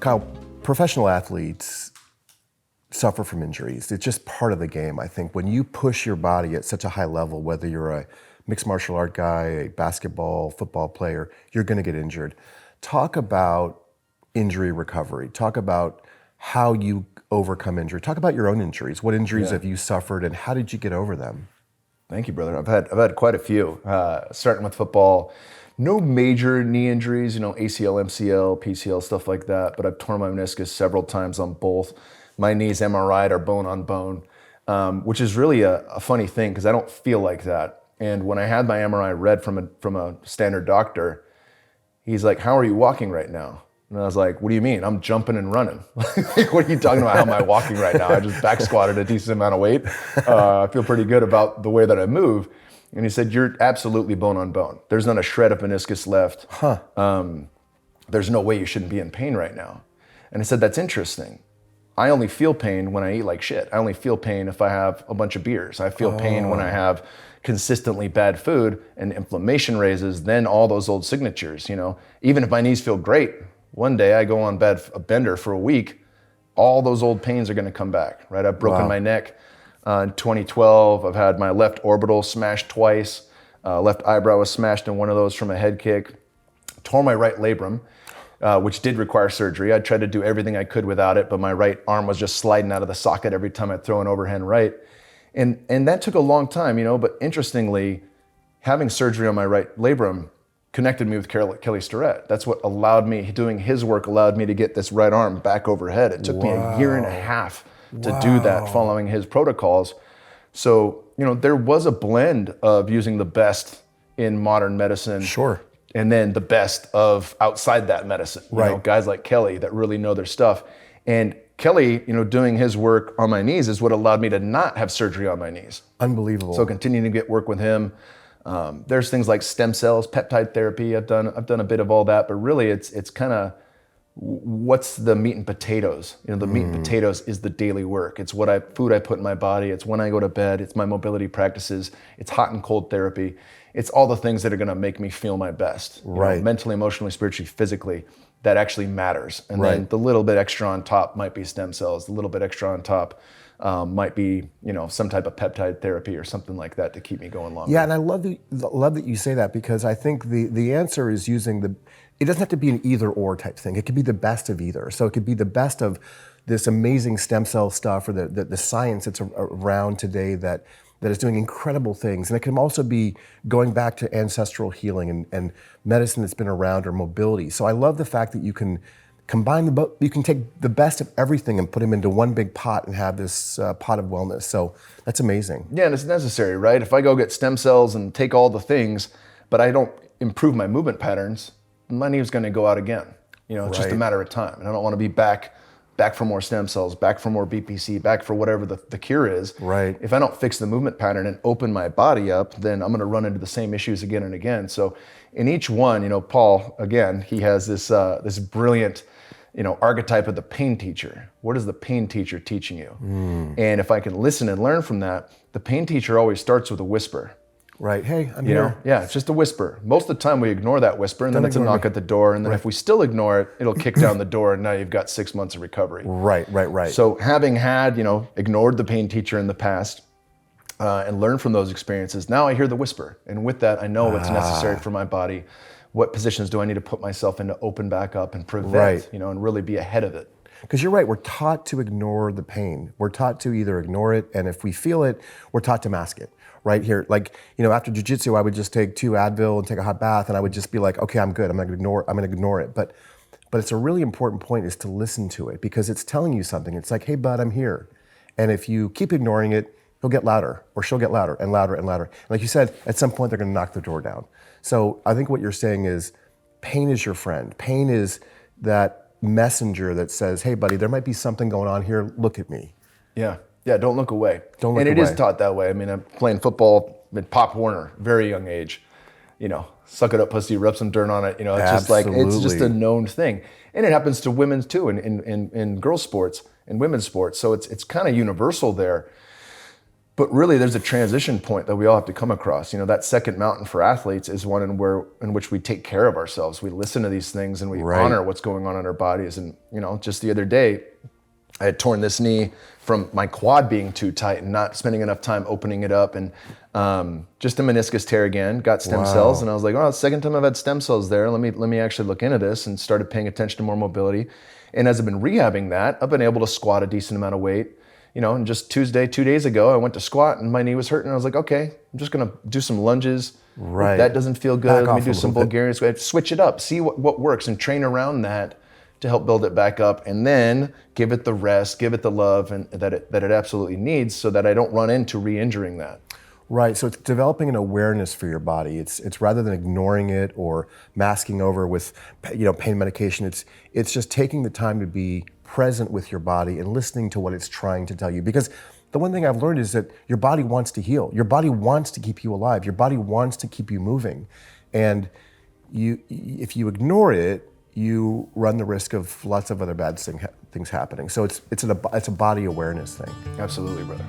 Kyle, professional athletes suffer from injuries. It's just part of the game, I think. When you push your body at such a high level, whether you're a mixed martial art guy, a basketball, football player, you're going to get injured. Talk about injury recovery. Talk about how you overcome injury. Talk about your own injuries. What injuries have you suffered, and how did you get over them? Thank you, brother. I've had quite a few. Starting with football, no major knee injuries, ACL, MCL, PCL, stuff like that. But I've torn my meniscus several times on both. My knees MRI'd are bone on bone, which is really a funny thing because I don't feel like that. And when I had my MRI read from a standard doctor, he's like, "How are you walking right now?" And I was like, "What do you mean? I'm jumping and running." What are you talking about? How am I walking right now? I just back squatted a decent amount of weight. I feel pretty good about the way that I move. And he said, "You're absolutely bone on bone. There's not a shred of meniscus left. There's no way you shouldn't be in pain right now." And I said, "That's interesting. I only feel pain when I eat like shit. I only feel pain if I have a bunch of beers. I feel pain when I have consistently bad food, and inflammation raises, then all those old signatures, Even if my knees feel great, one day I go on a bender for a week, all those old pains are gonna come back, right? I've broken my neck in 2012. I've had my left orbital smashed twice. Left eyebrow was smashed in one of those from a head kick. Tore my right labrum, which did require surgery. I tried to do everything I could without it, but my right arm was just sliding out of the socket every time I'd throw an overhand right. And that took a long time, but interestingly, having surgery on my right labrum connected me with Kelly Starrett. That's what allowed me, doing his work allowed me to get this right arm back overhead. It took me a year and a half to do that following his protocols. So, there was a blend of using the best in modern medicine. Sure. And then the best of outside that medicine. Guys like Kelly that really know their stuff. And Kelly, doing his work on my knees is what allowed me to not have surgery on my knees. Unbelievable. So continuing to get work with him. There's things like stem cells, peptide therapy. I've done a bit of all that, but really it's kind of what's the meat and potatoes. The meat and potatoes is the daily work. It's food I put in my body. It's when I go to bed. It's my mobility practices. It's hot and cold therapy. It's all the things that are going to make me feel my best. Mentally, emotionally, spiritually, physically. That actually matters. And then the little bit extra on top might be stem cells. The little bit extra on top might be, some type of peptide therapy or something like that to keep me going longer. Yeah, and I love that you say that, because I think the answer is using it doesn't have to be an either or type thing. It could be the best of either. So it could be the best of this amazing stem cell stuff, or the science that's around today that is doing incredible things. And it can also be going back to ancestral healing and medicine that's been around, or mobility. So I love the fact that you can combine you can take the best of everything and put them into one big pot and have this pot of wellness. So that's amazing. Yeah, and it's necessary, right? If I go get stem cells and take all the things, but I don't improve my movement patterns, my knee's gonna go out again. It's just a matter of time. And I don't wanna be back for more stem cells, back for more BPC, back for whatever the cure is. Right. If I don't fix the movement pattern and open my body up, then I'm gonna run into the same issues again and again. So in each one, Paul, again, he has this brilliant, archetype of the pain teacher. What is the pain teacher teaching you? And if I can listen and learn from that, the pain teacher always starts with a whisper. Right. Hey, I'm here. Yeah, it's just a whisper. Most of the time we ignore that whisper, and then it's a knock at the door. And then if we still ignore it, it'll kick down the door, and now you've got 6 months of recovery. Right. So having had, ignored the pain teacher in the past and learned from those experiences, now I hear the whisper. And with that, I know what's necessary for my body. What positions do I need to put myself in to open back up and prevent, and really be ahead of it. Because you're right, we're taught to ignore the pain. We're taught to either ignore it, and if we feel it, we're taught to mask it. Right here, after jiu-jitsu, I would just take 2 Advil and take a hot bath, and I would just be like, okay, I'm good. I'm gonna ignore it. But it's a really important point, is to listen to it, because it's telling you something. It's like, hey, bud, I'm here. And if you keep ignoring it, he'll get louder, or she'll get louder and louder and louder. Like you said, at some point they're gonna knock the door down. So I think what you're saying is, pain is your friend. Pain is that messenger that says, hey, buddy, there might be something going on here. Look at me. Yeah, don't look away. And it is taught that way. I mean, I'm playing football with Pop Warner, very young age. Suck it up, pussy, rub some dirt on it. It's just a known thing. And it happens to women too, in girls sports and women's sports. So it's kind of universal there. But really, there's a transition point that we all have to come across. You know, that second mountain for athletes is one in which we take care of ourselves. We listen to these things and we honor what's going on in our bodies. And, you know, just the other day, I had torn this knee from my quad being too tight and not spending enough time opening it up. And just a meniscus tear again, got stem cells. And I was like, oh, it's the second time I've had stem cells there. Let me actually look into this, and started paying attention to more mobility. And as I've been rehabbing that, I've been able to squat a decent amount of weight. You know, and just 2 days ago, I went to squat and my knee was hurting. I was like, okay, I'm just gonna do some lunges. Right. If that doesn't feel good, let me do some Bulgarian. Bulgarian. Switch it up, see what works, and train around that to help build it back up, and then give it the rest, give it the love and that it absolutely needs, so that I don't run into re-injuring that. Right, so it's developing an awareness for your body. It's rather than ignoring it or masking over with, you know, pain medication. It's just taking the time to be present with your body and listening to what it's trying to tell you. Because the one thing I've learned is that your body wants to heal. Your body wants to keep you alive. Your body wants to keep you moving, and if you ignore it, you run the risk of lots of other bad things happening. So it's a body awareness thing. Absolutely, brother.